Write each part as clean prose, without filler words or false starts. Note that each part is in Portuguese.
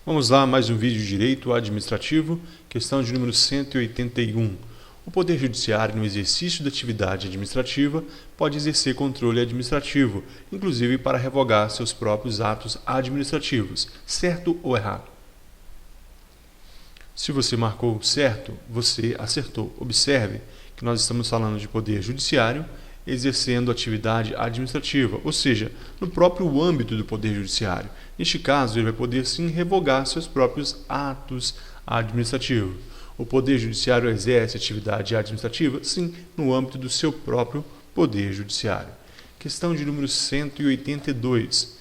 Vamos lá, mais um vídeo de direito administrativo, questão de número 181. O Poder Judiciário, no exercício da atividade administrativa, pode exercer controle administrativo, inclusive para revogar seus próprios atos administrativos, certo ou errado? Se você marcou certo, você acertou. Observe que nós estamos falando de Poder Judiciário exercendo atividade administrativa, ou seja, no próprio âmbito do Poder Judiciário. Neste caso, ele vai poder sim revogar seus próprios atos administrativos. O Poder Judiciário exerce atividade administrativa, sim, no âmbito do seu próprio Poder Judiciário. Questão de número 182.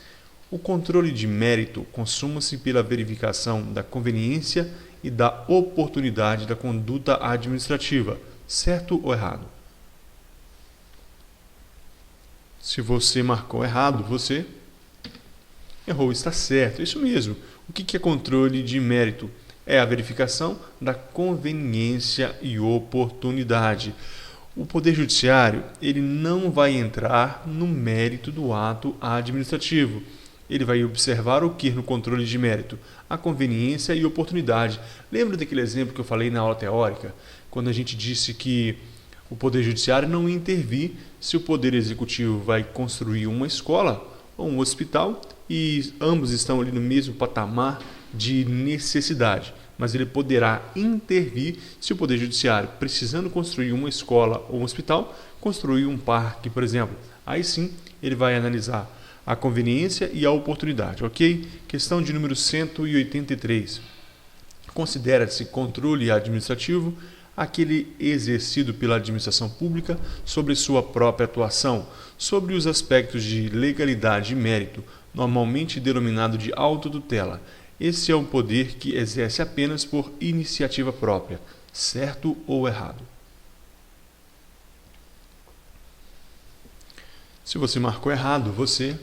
O controle de mérito consuma-se pela verificação da conveniência e da oportunidade da conduta administrativa, certo ou errado? Se você marcou errado, você errou, está certo. Isso mesmo. O que é controle de mérito? É a verificação da conveniência e oportunidade. O Poder Judiciário, ele não vai entrar no mérito do ato administrativo. Ele vai observar o que no controle de mérito? A conveniência e oportunidade. Lembra daquele exemplo que eu falei na aula teórica? Quando a gente disse que o Poder Judiciário não intervir se o Poder Executivo vai construir uma escola ou um hospital e ambos estão ali no mesmo patamar de necessidade. Mas ele poderá intervir se o Poder Judiciário, precisando construir uma escola ou um hospital, construir um parque, por exemplo. Aí sim, ele vai analisar a conveniência e a oportunidade, ok? Questão de número 183. Considera-se controle administrativo aquele exercido pela administração pública sobre sua própria atuação, sobre os aspectos de legalidade e mérito, normalmente denominado de autotutela. Esse é um poder que exerce apenas por iniciativa própria, certo ou errado? Se você marcou errado, você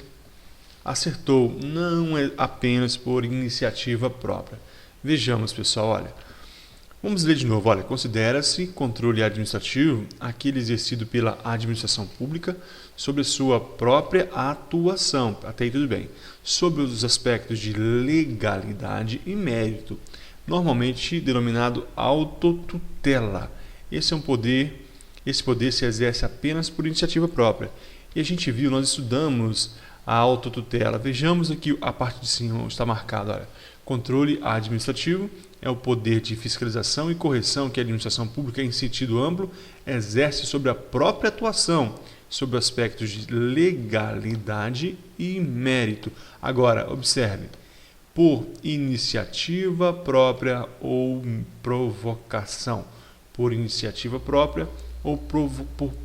acertou, não é apenas por iniciativa própria. Vejamos, pessoal, olha. Vamos ler de novo. Olha, considera-se controle administrativo aquele exercido pela administração pública sobre sua própria atuação, até aí tudo bem, sobre os aspectos de legalidade e mérito, normalmente denominado autotutela. Esse poder se exerce apenas por iniciativa própria. E a gente viu, nós estudamos a autotutela. Vejamos aqui a parte de cima, está marcado, olha. Controle administrativo é o poder de fiscalização e correção que a administração pública, em sentido amplo, exerce sobre a própria atuação, sobre aspectos de legalidade e mérito. Agora, observe, por iniciativa própria ou provocação. Por iniciativa própria ou por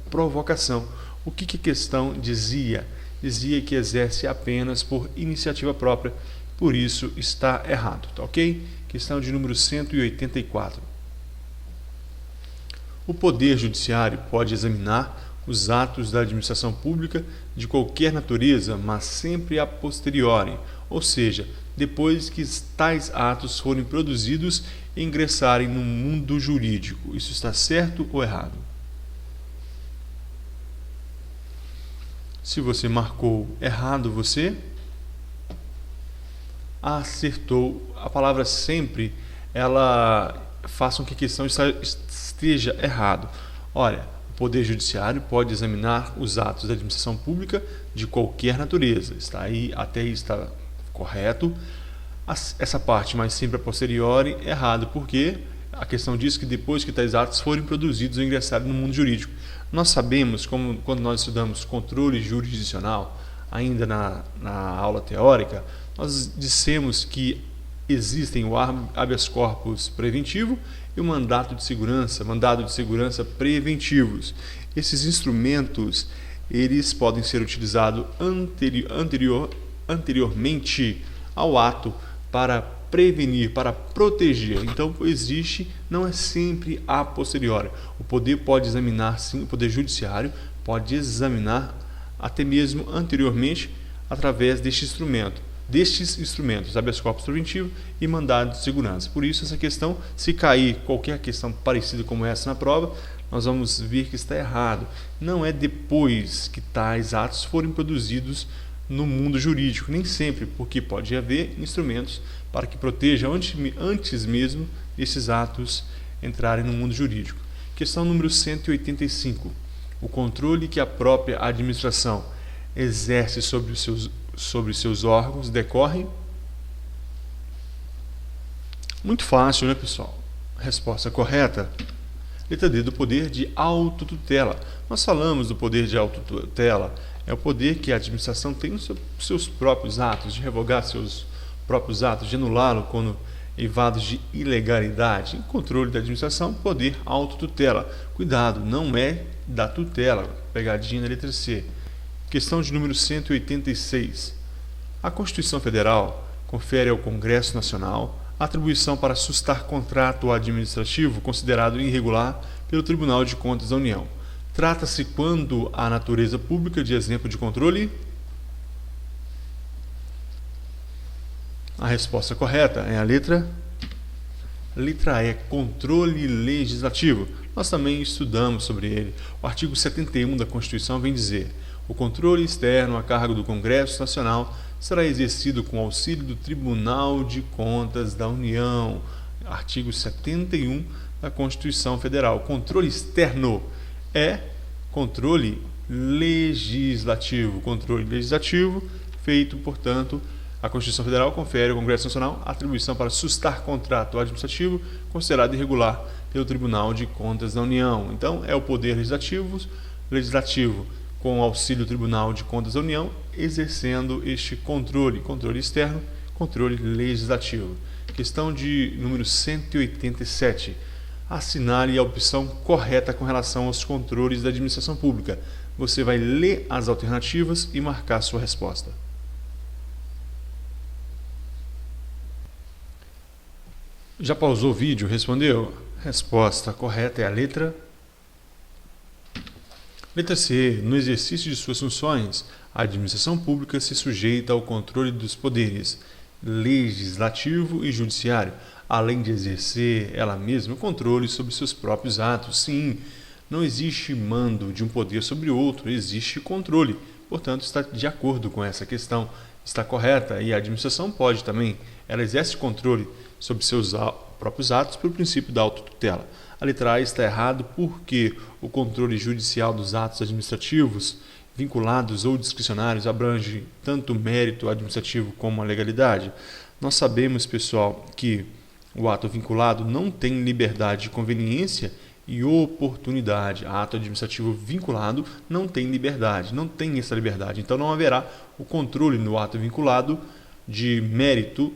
provocação. O que a questão dizia? Dizia que exerce apenas por iniciativa própria. Por isso está errado, tá ok? Questão de número 184. O Poder Judiciário pode examinar os atos da administração pública de qualquer natureza, mas sempre a posteriori, ou seja, depois que tais atos forem produzidos e ingressarem no mundo jurídico. Isso está certo ou errado? Se você marcou errado, você acertou. A palavra sempre, ela faz com que a questão esteja errado. Olha, o Poder Judiciário pode examinar os atos da administração pública de qualquer natureza. Está aí, até aí está correto. Essa parte, mas sempre a posteriori, errado, porque a questão diz que depois que tais atos forem produzidos ou ingressados no mundo jurídico. Nós sabemos, como quando nós estudamos controle jurisdicional, ainda na aula teórica, nós dissemos que existem o habeas corpus preventivo e o mandado de segurança preventivos. Esses instrumentos, eles podem ser utilizados anteriormente ao ato para prevenir, para proteger. Então, não é sempre a posteriori. O poder pode examinar, sim, o Poder Judiciário pode examinar até mesmo anteriormente através destes instrumentos, habeas corpus preventivo e mandado de segurança. Por isso, essa questão, se cair qualquer questão parecida como essa na prova, nós vamos ver que está errado. Não é depois que tais atos forem produzidos no mundo jurídico, nem sempre, porque pode haver instrumentos para que protejam antes mesmo esses atos entrarem no mundo jurídico. Questão número 185. O controle que a própria administração exerce sobre os seus órgãos decorre? Muito fácil, né, pessoal? Resposta correta. Letra D, do poder de autotutela. Nós falamos do poder de autotutela. É o poder que a administração tem nos seus próprios atos, de revogar seus próprios atos, de anulá-lo quando eivados de ilegalidade. Em controle da administração, poder autotutela. Cuidado, não é da tutela. Pegadinha na letra C. Questão de número 186. A Constituição Federal confere ao Congresso Nacional a atribuição para sustar contrato administrativo considerado irregular pelo Tribunal de Contas da União. Trata-se quando a natureza pública de exemplo de controle? A resposta correta é a letra E, controle legislativo. Nós também estudamos sobre ele. O artigo 71 da Constituição vem dizer: o controle externo a cargo do Congresso Nacional será exercido com auxílio do Tribunal de Contas da União. Artigo 71 da Constituição Federal. Controle externo é controle legislativo. Controle legislativo feito, portanto, a Constituição Federal confere ao Congresso Nacional a atribuição para sustar contrato administrativo considerado irregular pelo Tribunal de Contas da União. Então, é o poder legislativo com auxílio do Tribunal de Contas da União, exercendo este controle externo, controle legislativo. Questão de número 187. Assinale a opção correta com relação aos controles da administração pública. Você vai ler as alternativas e marcar sua resposta. Já pausou o vídeo? Respondeu? Resposta correta é a letra C. No exercício de suas funções, a administração pública se sujeita ao controle dos poderes legislativo e judiciário, além de exercer ela mesma o controle sobre seus próprios atos. Sim, não existe mando de um poder sobre outro, existe controle. Portanto, está de acordo com essa questão, está correta, e a administração pode também, ela exerce controle sobre seus próprios atos pelo princípio da autotutela. A letra A está errado porque o controle judicial dos atos administrativos vinculados ou discricionários abrange tanto o mérito administrativo como a legalidade. Nós sabemos, pessoal, que o ato vinculado não tem liberdade de conveniência e oportunidade. Ato administrativo vinculado não tem liberdade, não tem essa liberdade. Então não haverá o controle no ato vinculado de mérito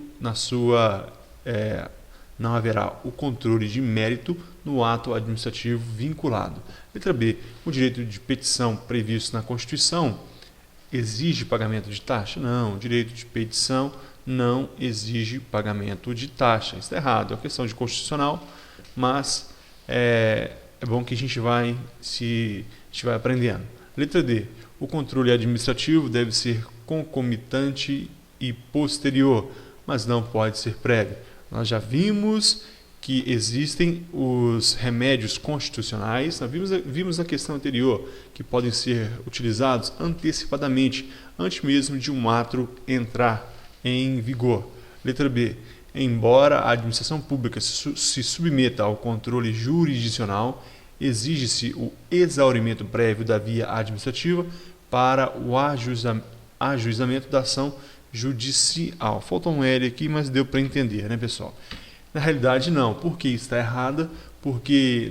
não haverá o controle de mérito no ato administrativo vinculado. Letra B. O direito de petição previsto na Constituição exige pagamento de taxa? Não, o direito de petição não exige pagamento de taxa. Isso está errado, é uma questão de constitucional, mas é bom que a gente vai aprendendo. Letra D. O controle administrativo deve ser concomitante e posterior, mas não pode ser prévio. Nós já vimos que existem os remédios constitucionais, nós vimos na questão anterior, que podem ser utilizados antecipadamente, antes mesmo de um ato entrar em vigor. Letra B. Embora a administração pública se submeta ao controle jurisdicional, exige-se o exaurimento prévio da via administrativa para o ajuizamento da ação judicial. Falta um L aqui, mas deu para entender, né, pessoal? Na realidade, não. Por que está errada? Porque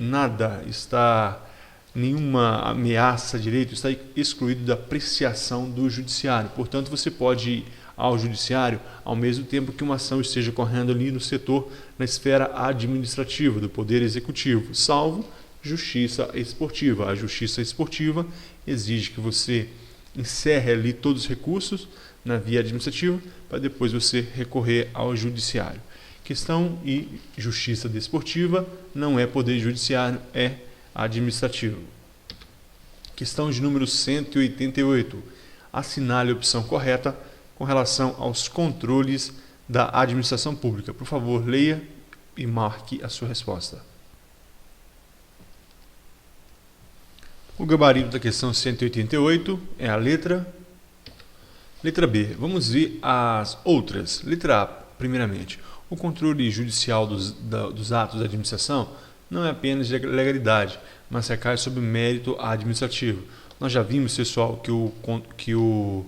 nenhuma ameaça a direito está excluído da apreciação do judiciário. Portanto, você pode ir ao judiciário ao mesmo tempo que uma ação esteja correndo ali no setor, na esfera administrativa do Poder Executivo, salvo justiça esportiva. A justiça esportiva exige que você encerre ali todos os recursos na via administrativa para depois você recorrer ao judiciário. Questão e justiça desportiva não é poder judiciário, é administrativo. Questão de número 188. Assinale a opção correta com relação aos controles da administração pública. Por favor, leia e marque a sua resposta. O gabarito da questão 188 é a letra Letra B. Vamos ver as outras. Letra A, primeiramente. O controle judicial dos atos da administração não é apenas de legalidade, mas recai sobre o mérito administrativo. Nós já vimos, pessoal, que o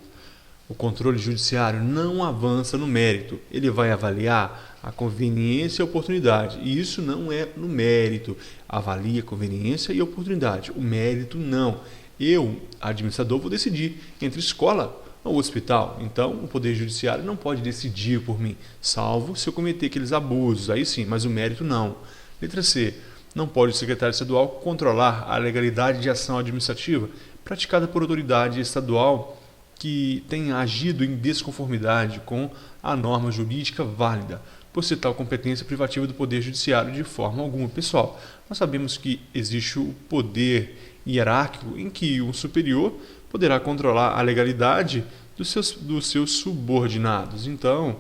controle judiciário não avança no mérito. Ele vai avaliar a conveniência e a oportunidade. E isso não é no mérito. Avalia a conveniência e a oportunidade. O mérito não. Eu, administrador, vou decidir entre escola ou hospital. Então, o Poder Judiciário não pode decidir por mim, salvo se eu cometer aqueles abusos. Aí sim, mas o mérito não. Letra C. Não pode o secretário estadual controlar a legalidade de ação administrativa praticada por autoridade estadual que tenha agido em desconformidade com a norma jurídica válida, por ser tal competência privativa do Poder Judiciário de forma alguma. Pessoal, nós sabemos que existe o poder hierárquico em que um superior poderá controlar a legalidade dos seus subordinados. Então,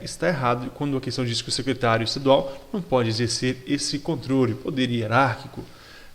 está errado quando a questão diz que o secretário estadual não pode exercer esse controle, poder hierárquico.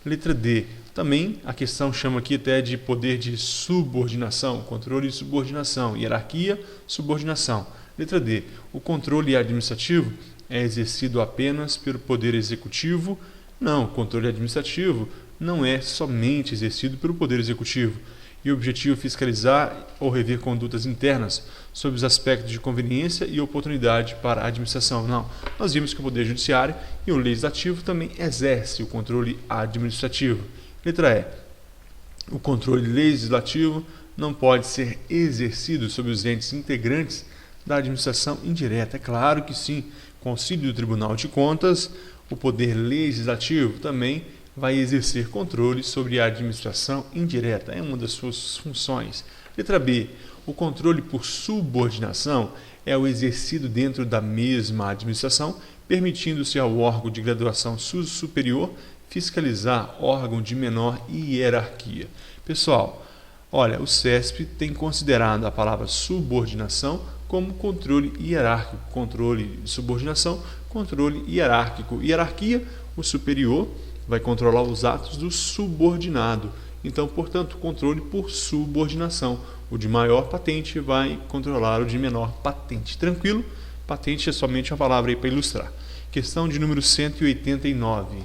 Letra D. Também a questão chama aqui até de poder de subordinação, controle de subordinação, hierarquia, subordinação. Letra D. O controle administrativo é exercido apenas pelo poder executivo? Não, o controle administrativo não é somente exercido pelo poder executivo. E o objetivo é fiscalizar ou rever condutas internas sobre os aspectos de conveniência e oportunidade para a administração. Não, nós vimos que o Poder Judiciário e o Legislativo também exercem o controle administrativo. Letra E. O controle legislativo não pode ser exercido sobre os entes integrantes da administração indireta. É claro que sim, com auxílio do Tribunal de Contas, o Poder Legislativo também vai exercer controle sobre a administração indireta, é uma das suas funções. Letra B. O controle por subordinação é o exercido dentro da mesma administração, permitindo-se ao órgão de graduação superior fiscalizar órgão de menor hierarquia. Pessoal, olha, o CESP tem considerado a palavra subordinação como controle hierárquico, controle de subordinação, controle hierárquico. Hierarquia, o superior vai controlar os atos do subordinado. Então, portanto, controle por subordinação. O de maior patente vai controlar o de menor patente. Tranquilo? Patente é somente uma palavra aí para ilustrar. Questão de número 189.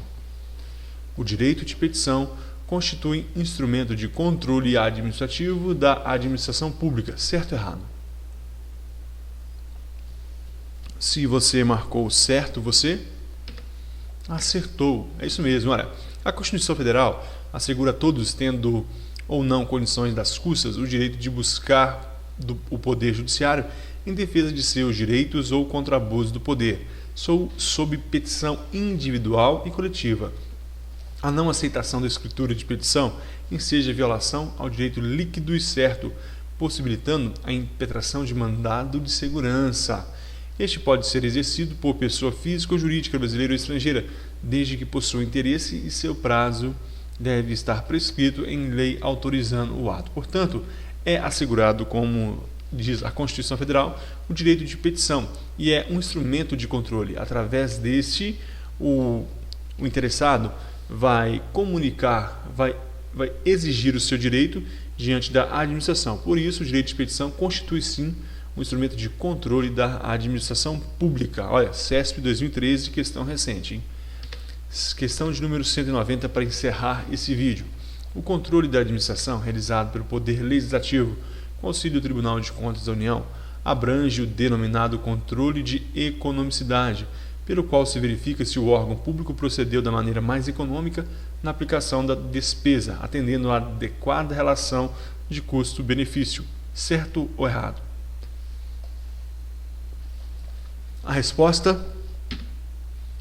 O direito de petição constitui instrumento de controle administrativo da administração pública. Certo ou errado? Se você marcou certo, você acertou. É isso mesmo. Olha, a Constituição Federal assegura a todos, tendo ou não condições das custas, o direito de buscar o Poder Judiciário em defesa de seus direitos ou contra abuso do poder, sob petição individual e coletiva. A não aceitação da escritura de petição enseja violação ao direito líquido e certo, possibilitando a impetração de mandado de segurança. Este pode ser exercido por pessoa física ou jurídica brasileira ou estrangeira, desde que possua interesse e seu prazo deve estar prescrito em lei autorizando o ato. Portanto, é assegurado, como diz a Constituição Federal, o direito de petição e é um instrumento de controle. Através deste, o interessado vai comunicar, vai exigir o seu direito diante da administração. Por isso, o direito de petição constitui sim um instrumento de controle da administração pública. Olha, CESP 2013, questão recente, hein? Questão de número 190 para encerrar esse vídeo. O controle da administração realizado pelo Poder Legislativo, com auxílio do Tribunal de Contas da União, abrange o denominado controle de economicidade, pelo qual se verifica se o órgão público procedeu da maneira mais econômica na aplicação da despesa, atendendo à adequada relação de custo-benefício. Certo ou errado? A resposta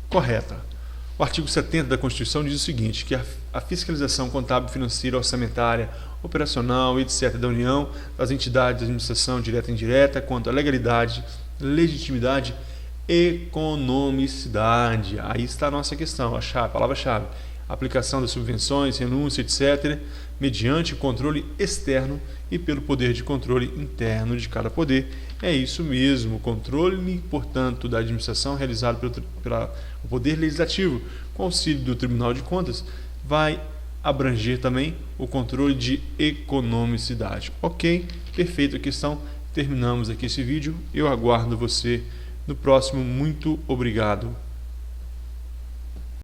correta. O artigo 70 da Constituição diz o seguinte, que a fiscalização contábil, financeira, orçamentária, operacional, etc. da União, das entidades de administração direta e indireta, quanto à legalidade, legitimidade, economicidade. Aí está a nossa questão, a palavra-chave. Aplicação das subvenções, renúncia, etc., mediante o controle externo e pelo poder de controle interno de cada poder. É isso mesmo, o controle, portanto, da administração realizado pelo Poder Legislativo, com auxílio do Tribunal de Contas, vai abranger também o controle de economicidade. Ok? Perfeita questão. Terminamos aqui esse vídeo. Eu aguardo você no próximo. Muito obrigado.